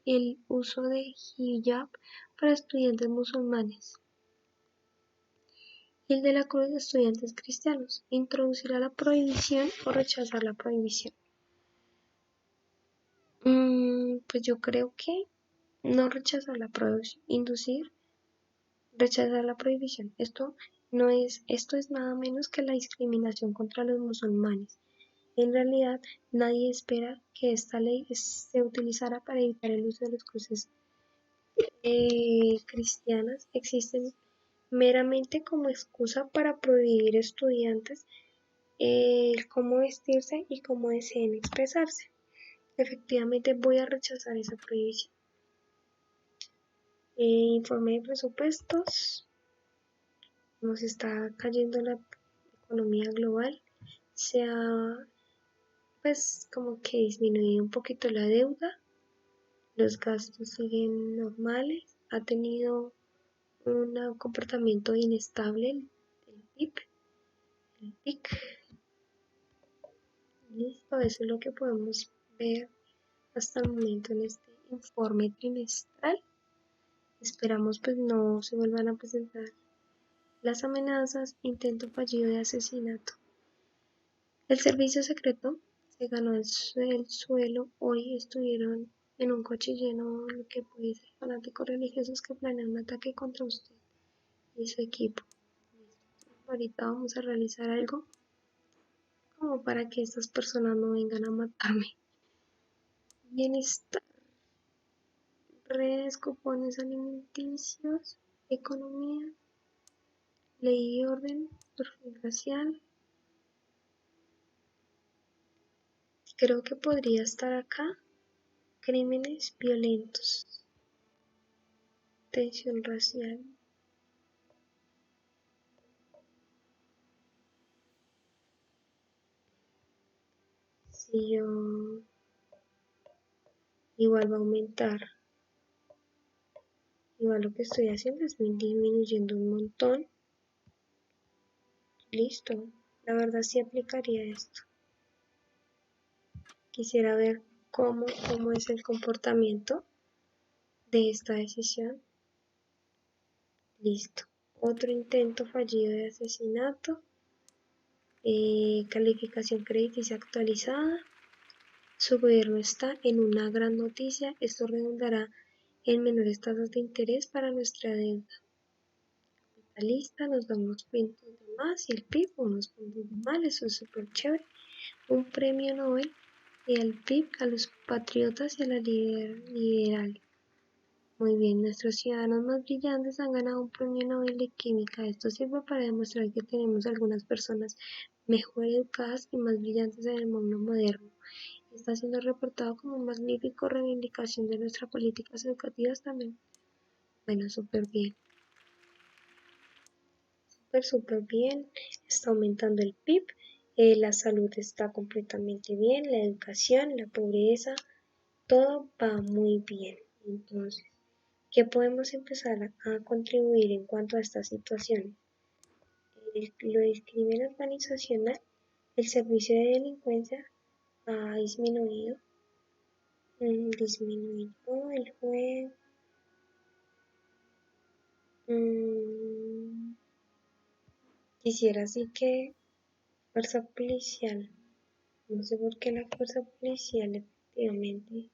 el uso de hijab para estudiantes musulmanes y el de la cruz de estudiantes cristianos. Introducirá la prohibición o rechazar la prohibición. Pues yo creo que no rechazar la prohibición, inducir, rechazar la prohibición. Esto es nada menos que la discriminación contra los musulmanes. En realidad, nadie espera que esta ley se utilizara para evitar el uso de las cruces cristianas. Existen meramente como excusa para prohibir estudiantes cómo vestirse y cómo deseen expresarse. Efectivamente, voy a rechazar esa prohibición. Informe de presupuestos. Nos está cayendo la economía global. Se ha pues como que disminuido un poquito la deuda. Los gastos siguen normales. Ha tenido un comportamiento inestable el PIB. El PIC. Listo, eso es lo que podemos ver hasta el momento en este informe trimestral. Esperamos pues no se vuelvan a presentar las amenazas, intento fallido de asesinato. El servicio secreto se ganó el suelo. Hoy estuvieron en un coche lleno de lo que puede ser fanáticos religiosos que planean un ataque contra usted y su equipo. Ahorita vamos a realizar algo como para que estas personas no vengan a matarme. Bienestar, redes, cupones alimenticios, economía, ley y orden, perfil racial. Creo que podría estar acá. Crímenes violentos, tensión racial. Si yo igual va a aumentar, igual lo que estoy haciendo es disminuyendo un montón. Listo, la verdad sí aplicaría esto. Quisiera ver cómo es el comportamiento de esta decisión. Listo. Otro intento fallido de asesinato. Calificación crediticia actualizada. Su gobierno está en una gran noticia. Esto redundará en menores tasas de interés para nuestra deuda. Capitalista nos da unos puntos de más y el PIB unos puntos de más. Eso es súper chévere. Un premio Nobel y al PIB, a los patriotas y a la liberal. Muy bien, nuestros ciudadanos más brillantes han ganado un premio Nobel de Química. Esto sirve para demostrar que tenemos algunas personas mejor educadas y más brillantes en el mundo moderno. Está siendo reportado como un magnífico reivindicación de nuestras políticas educativas también. Bueno, súper bien. Súper bien. Está aumentando el PIB. La salud está completamente bien. La educación, la pobreza, todo va muy bien. Entonces, ¿qué podemos empezar a contribuir en cuanto a esta situación? Lo del crimen organizacional, el servicio de delincuencia ha disminuido. Disminuyó el juego. Quisiera así que fuerza policial. No sé por qué la fuerza policial efectivamente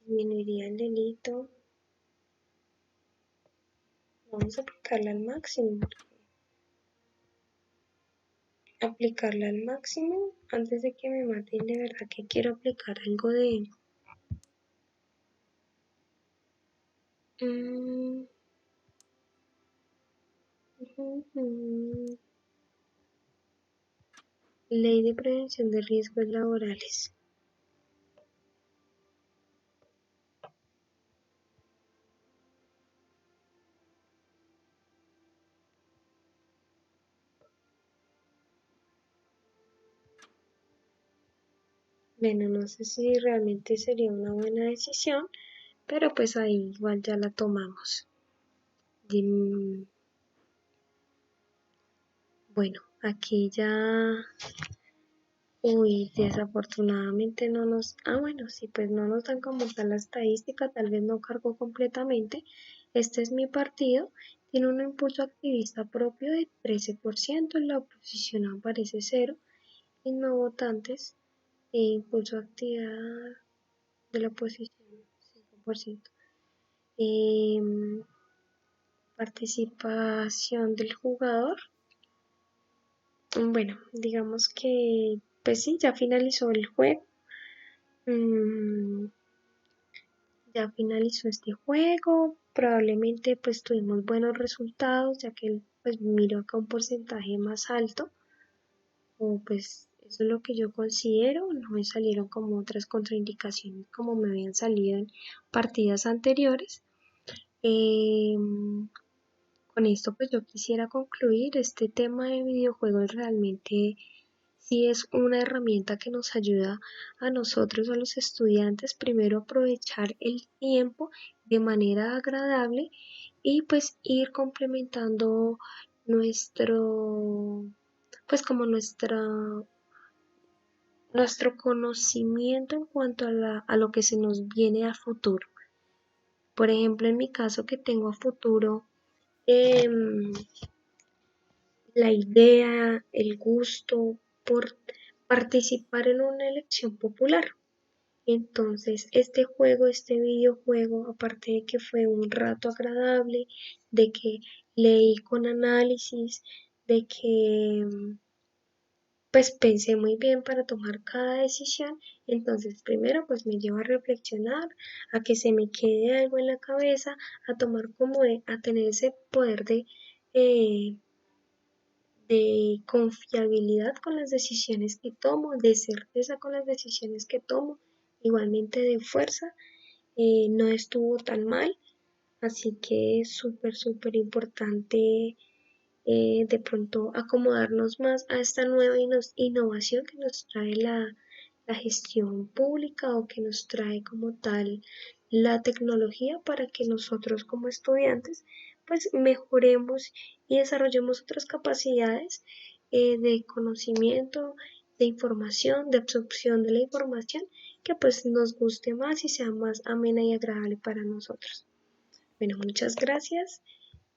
disminuiría el delito. Vamos a aplicarla al máximo. Aplicarla al máximo antes de que me maten. De verdad que quiero aplicar algo de ley de prevención de riesgos laborales. Bueno, no sé si realmente sería una buena decisión, pero pues ahí igual ya la tomamos. Bueno, aquí ya, desafortunadamente no nos, bueno, sí, pues no nos dan como tal la estadística, tal vez no cargó completamente. Este es mi partido, tiene un impulso activista propio de 13%, la oposición aparece cero, y no votantes, impulso actividad de la oposición 5%. Participación del jugador. Bueno, digamos que pues sí, ya finalizó el juego. Ya finalizó este juego. Probablemente pues tuvimos buenos resultados, ya que pues miro acá un porcentaje más alto. O pues eso es lo que yo considero. No me salieron como otras contraindicaciones como me habían salido en partidas anteriores. Con esto pues yo quisiera concluir este tema de videojuegos. Realmente sí es una herramienta que nos ayuda a nosotros, a los estudiantes, primero aprovechar el tiempo de manera agradable y pues ir complementando nuestro, pues como nuestro conocimiento en cuanto a lo que se nos viene a futuro. Por ejemplo, en mi caso que tengo a futuro la idea, el gusto por participar en una elección popular. Entonces, este videojuego, aparte de que fue un rato agradable, de que leí con análisis, de que pues pensé muy bien para tomar cada decisión. Entonces, primero pues me lleva a reflexionar, a que se me quede algo en la cabeza, a tomar como a tener ese poder de de confiabilidad con las decisiones que tomo, de certeza con las decisiones que tomo, igualmente de fuerza. No estuvo tan mal, así que es súper importante de pronto acomodarnos más a esta nueva innovación que nos trae la gestión pública o que nos trae como tal la tecnología para que nosotros como estudiantes pues mejoremos y desarrollemos otras capacidades de conocimiento, de información, de absorción de la información que pues nos guste más y sea más amena y agradable para nosotros. Bueno, muchas gracias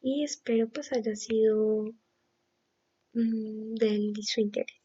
y espero pues haya sido de su interés.